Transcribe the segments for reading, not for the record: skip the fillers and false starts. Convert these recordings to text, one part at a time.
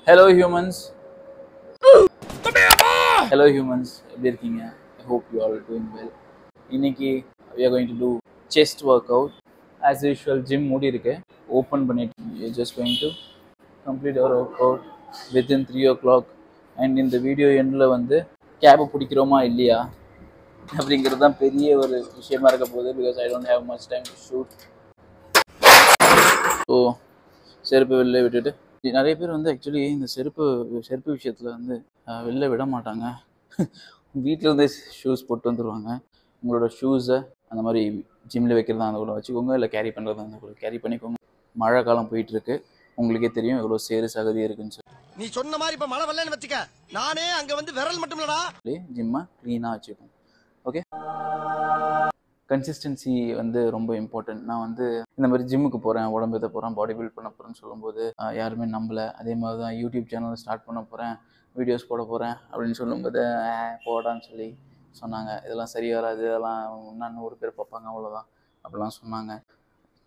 Hello humans. Hello humans. எப்படி இருக்கீங்க? I hope you all doing well. இன்னைக்கு we are going to do chest workout. As usual gym மூடி இருக்கு. Open பண்ணிட்டு we are just going to complete our workout within 3 o'clock. And இந்த video எண்டில் வந்து கேபை பிடிக்கிறோமா இல்லையா அப்படிங்கிறது தான் பெரிய ஒரு விஷயமா இருக்க போகுது. Because I don't have much time to shoot. So செருப்பு வெளில விட்டுட்டு நிறைய பேர் வந்து ஆக்சுவலி இந்த செருப்பு விஷயத்தில் வந்து வெளில விட மாட்டாங்க. வீட்டில் வந்து ஷூஸ் போட்டு வந்துடுவாங்க. உங்களோட ஷூஸை அந்த மாதிரி ஜிம்மில் வைக்கிறதா அந்த கூட வச்சுக்கோங்க, இல்லை கேரி பண்ணுறதா அந்த கூட கேரி பண்ணிக்கோங்க. மழை காலம் போயிட்டுருக்கு, உங்களுக்கே தெரியும் எவ்வளோ சேறு சகதி இருக்குன்னு சொல்லி. நீ சொன்ன மாதிரி இப்போ மழை வரலன்னு வச்சுக்க, நானே அங்கே வந்து விரல் மட்டும் இல்லடா ஜிம்மை க்ளீனாக வச்சுப்போம். ஓகே, கன்சிஸ்டன்சி வந்து ரொம்ப இம்பார்ட்டன்ட். நான் வந்து இந்த மாதிரி ஜிம்முக்கு போகிறேன், உடம்பு ஏற்ற போகிறேன், பாடி பில்ட் பண்ண போகிறேன்னு சொல்லும்போது யாருமே நம்பலை. அதே மாதிரி தான் யூடியூப் சேனல் ஸ்டார்ட் பண்ண போகிறேன், வீடியோஸ் போட போகிறேன் அப்படின்னு சொல்லும்போது போடான்னு சொல்லி சொன்னாங்க. இதெல்லாம் சரி வராது, இதெல்லாம் இன்னும் 100 பேர் பார்ப்பாங்க அவ்வளோதான் அப்படிலாம் சொன்னாங்க.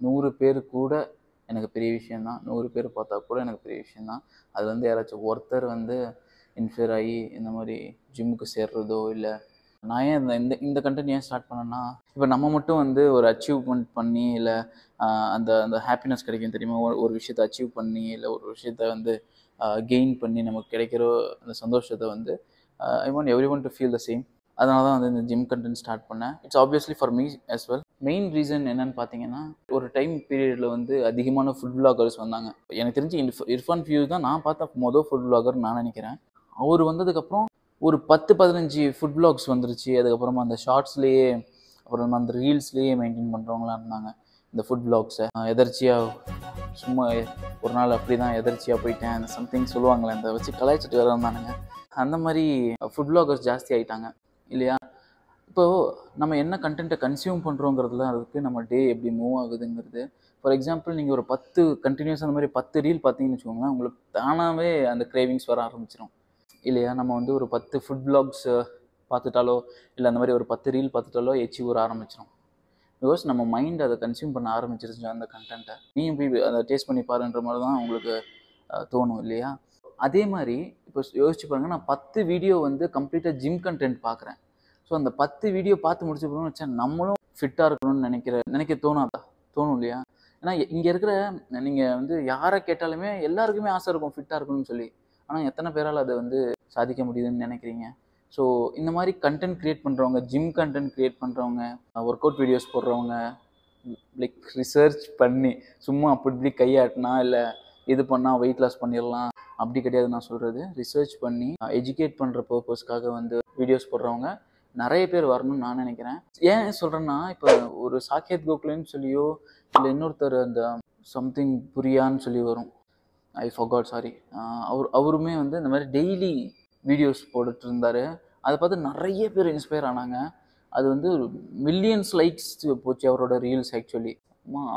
100 பேர் கூட எனக்கு பெரிய விஷயந்தான், 100 பேர் பார்த்தா கூட எனக்கு பெரிய விஷயந்தான். அது வந்து யாராச்சும் ஒருத்தர் வந்து இன்ஸ்பயர் ஆகி இந்த மாதிரி ஜிம்முக்கு சேர்றதோ இல்லை. நான் ஏன் இந்த கண்டென்ட் ஏன் ஸ்டார்ட் பண்ணேன்னா, இப்போ நம்ம மட்டும் வந்து ஒரு அச்சீவ்மெண்ட் பண்ணி இல்லை அந்த அந்த ஹாப்பினஸ் கிடைக்கும் தெரியுமா, ஒரு விஷயத்தை அச்சீவ் பண்ணி இல்லை ஒரு விஷயத்த வந்து கெயின் பண்ணி நமக்கு கிடைக்கிற அந்த சந்தோஷத்தை வந்து ஐ want every one to feel the same. அதனால தான் வந்து இந்த ஜிம் கண்டென்ட் ஸ்டார்ட் பண்ணேன். It's obviously for me as well. Main reason என்னன்னு பார்த்தீங்கன்னா, ஒரு டைம் பீரியடில் வந்து அதிகமான ஃபுட் விளாகர்ஸ் வந்தாங்க. எனக்கு தெரிஞ்சு இர்ஃபான் ஃபியூஸ் தான் நான் பார்த்த மொதல் ஃபுட் விளாகர் நான் நினைக்கிறேன். அவர் வந்ததுக்கப்புறம் ஒரு 10-15 ஃபுட் விளாக்ஸ் வந்துருச்சு. அதுக்கப்புறமா அந்த ஷார்ட்ஸ்லேயே அப்புறம் அந்த ரீல்ஸ்லேயே மெயின்டைன் பண்ணுறவங்களாம் இருந்தாங்க இந்த ஃபுட் விளாக்ஸை. எதர்ச்சியாக சும்மா ஒரு நாள் அப்படி தான் எதர்ச்சியாக போயிட்டேன் அந்த சம்திங் சொல்லுவாங்களே, அந்த வச்சு கலாய்ச்சிட்டு வர வந்தானுங்க. அந்த மாதிரி ஃபுட் விளாகர்ஸ் ஜாஸ்தி ஆகிட்டாங்க இல்லையா. இப்போது நம்ம என்ன கண்டென்ட்டை கன்சியூம் பண்ணுறோங்கிறதுல அதுக்கு நம்ம டே எப்படி மூவ் ஆகுதுங்கிறது. ஃபார் எக்ஸாம்பிள், நீங்கள் ஒரு 10 கண்டினியூஸாக அந்த மாதிரி 10 ரீல் பார்த்தீங்கன்னு வச்சுக்கோங்களேன், உங்களுக்கு தானாகவே அந்த கிரேவிங்ஸ் வர ஆரம்பிச்சிடும் இல்லையா. நம்ம வந்து ஒரு 10 ஃபுட் விளாக்ஸ் பார்த்துட்டாலோ இல்லை அந்த மாதிரி ஒரு 10 ரீல் பார்த்துட்டாலோ எச்சி ஊற ஆரம்பிச்சிடும். பிகாஸ் நம்ம மைண்ட் அதை கன்சியூம் பண்ண ஆரம்பிச்சிருச்சு அந்த கண்டென்ட்டை. நீயும் போய் அதை டேஸ்ட் பண்ணி பாருன்ற மாதிரி தான் உங்களுக்கு தோணும் இல்லையா. அதே மாதிரி இப்போ யோசிச்சு பாருங்கள், நான் 10 வீடியோ வந்து கம்ப்ளீட்டாக ஜிம் கண்டென்ட் பார்க்குறேன். ஸோ அந்த 10 வீடியோ பார்த்து முடிச்ச போகிறோம்னு வச்சா நம்மளும் ஃபிட்டாக இருக்கணும்னு நினைக்க தோணும் இல்லையா. ஏன்னா இங்கே இருக்கிற நீங்கள் வந்து யாரை கேட்டாலுமே எல்லாருக்குமே ஆசை இருக்கும் ஃபிட்டாக இருக்கணும்னு சொல்லி. ஆனால் எத்தனை பேரால் அதை வந்து சாதிக்க முடியுதுன்னு நினைக்கிறீங்க. ஸோ இந்த மாதிரி கண்டென்ட் க்ரியேட் பண்ணுறவங்க, ஜிம் கண்டென்ட் க்ரியேட் பண்ணுறவங்க, ஒர்க் அவுட் வீடியோஸ் போடுறவங்க, லைக் ரிசர்ச் பண்ணி சும்மா அப்படி கையாட்டினா இல்லை இது பண்ணால் வெயிட் லாஸ் பண்ணிடலாம் அப்படி கிடையாது. நான் சொல்கிறது ரிசர்ச் பண்ணி எஜுகேட் பண்ணுற பர்பஸ்க்காக வந்து வீடியோஸ் போடுறவங்க நிறைய பேர் வரணும்னு நான் நினைக்கிறேன். ஏன் சொல்கிறேன்னா, இப்போ ஒரு சாக்கேத் கோகுலேன்னு சொல்லியோ இல்லை இன்னொருத்தர் அந்த சம்திங் புரியான்னு சொல்லி வரும், ஐ ஃபர்காட், சாரி, அவருமே வந்து இந்த மாதிரி டெய்லி வீடியோஸ் போட்டுட்டு இருந்தார். அதை பார்த்து நிறைய பேர் இன்ஸ்பயர் ஆனாங்க. அது வந்து மில்லியன்ஸ் லைக்ஸ் போச்சு அவரோட ரீல்ஸ். ஆக்சுவலி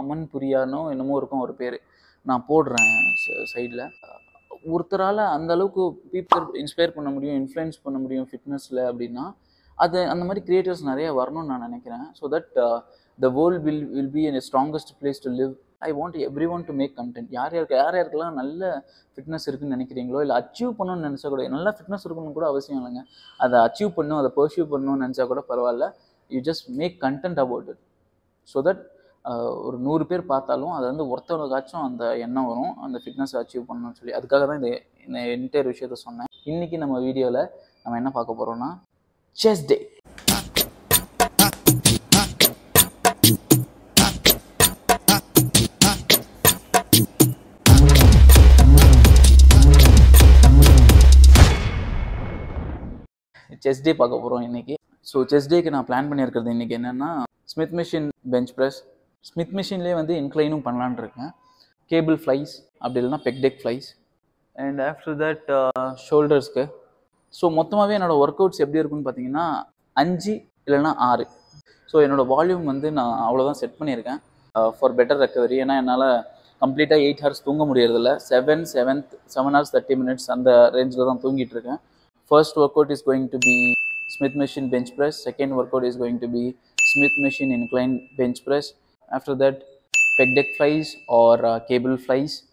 அமன் புரியானோ என்னமோ இருக்கும் அவர் பேர், நான் போடுறேன் சைடில். ஒருத்தரால் அந்த அளவுக்கு பீப்புள் இன்ஸ்பயர் பண்ண முடியும், இன்ஃப்ளூயன்ஸ் பண்ண முடியும் ஃபிட்னஸில் அப்படின்னா அது அந்த மாதிரி கிரியேட்டர்ஸ் நிறைய வரணும்னு நான் நினைக்கிறேன். So that the world will be a strongest place to live. I want every one to make content. யாருக்கெல்லாம் நல்ல ஃபிட்னஸ் இருக்குன்னு நினைக்கிறீங்களோ இல்லை அச்சீவ் பண்ணணும்னு நினச்சா கூட, நல்லா ஃபிட்னஸ் இருக்கணும்னு கூட அவசியம் இல்லைங்க, அதை அச்சீவ் பண்ணணும், அதை பர்சியூ பண்ணணும்னு நினச்சா கூட பரவாயில்ல. You just make content about it. So that ஒரு 100 பேர் பார்த்தாலும் அது வந்து ஒருத்தவங்களுக்காச்சும் அந்த எண்ணம் வரும், அந்த ஃபிட்னஸை அச்சீவ் பண்ணணும்னு சொல்லி. அதுக்காக தான் இந்த என்டையர் விஷயத்த சொன்னேன். இன்றைக்கி நம்ம வீடியோவில் நம்ம என்ன பார்க்க போகிறோம்னா, செஸ்ட் டே. செஸ்ட் டே பார்க்க போகிறோம் இன்றைக்கி. ஸோ செஸ்ட் டேக்கு நான் பிளான் பண்ணியிருக்கிறது இன்றைக்கி என்னென்னா, Smith machine bench press. Smith மிஷின்லேயே வந்து இன்க்ளைனும் பண்ணலான் இருக்கேன், கேபிள் ஃப்ளைஸ் அப்படி இல்லைனா pec deck flies, and after that ஷோல்டர்ஸ்க்கு. ஸோ மொத்தமாகவே என்னோடய ஒர்க் அவுட்ஸ் எப்படி இருக்குன்னு பார்த்தீங்கன்னா 5 இல்லைனா 6. ஸோ என்னோடய வால்யூம் வந்து நான் அவ்வளோதான் செட் பண்ணியிருக்கேன் ஃபார் பெட்டர் ரெக்கவரி. ஏன்னா என்னால் கம்ப்ளீட்டாக 8 ஹவர்ஸ் தூங்க முடியறதில்ல. 7 hours 30 minutes அந்த ரேஞ்சில் தான் தூங்கிட்டு இருக்கேன். First workout is going to be Smith machine bench press. Second workout is going to be Smith machine incline bench press. After that, pec deck flies or cable flies.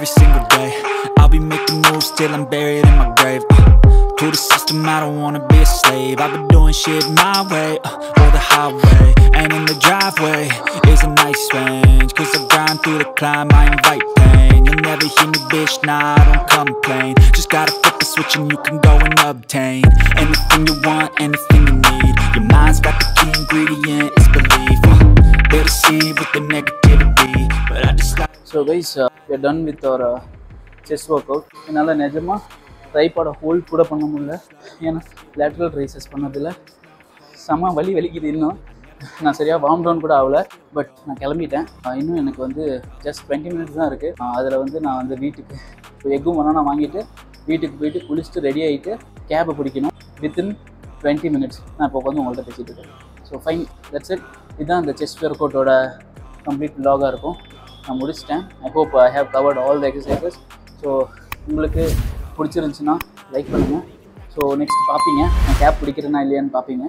every single day. I'll be making moves till I'm buried in my grave. To the system, I don't wanna be a slave. I've been doing shit my way, or the highway. And in the driveway is a nice range, cause I grind through the climb, I invite pain. You'll never hear me, bitch, nah, I don't complain. Just gotta flip the switch and you can go and obtain anything you want, anything you need. Your mind's got the key ingredient, it's belief. They're deceived with the negativity, but I just like... So guys, we are done with our chest workout. என்னால் நிஜமாக ட்ரைபாடை hold கூட பண்ண முடியல, ஏன்னா lateral rises பண்ணதில் செம்ம வலிக்குது. இன்னும் நான் சரியாக வார்ம் டவுன் கூட ஆகலை, பட் நான் கிளம்பிட்டேன். இன்னும் எனக்கு வந்து ஜஸ்ட் 20 minutes தான் இருக்குது. அதில் வந்து நான் வந்து வீட்டுக்கு எக்கும் வேணா வாங்கிட்டு வீட்டுக்கு போயிட்டு குளிச்சுட்டு ரெடி ஆகிட்டு கேபை பிடிக்கணும். வித்தின் 20 minutes நான் இப்போ வந்து உங்கள்கிட்ட பேசிகிட்டு இருக்கேன். So fine, that's it. இதுதான் இந்த செஸ்ட் ஒர்க் அவுட்டோட கம்ப்ளீட் vlog-ஆக இருக்கும். நான் முடிச்சிட்டேன். I hope I have covered all the exercises. So உங்களுக்கு பிடிச்சிருந்துச்சுன்னா லைக் பண்ணுங்கள். ஸோ நெக்ஸ்ட் பார்ப்பீங்க நான் கேப் பிடிக்கிறேன்னா இல்லையான்னு பார்ப்பீங்க.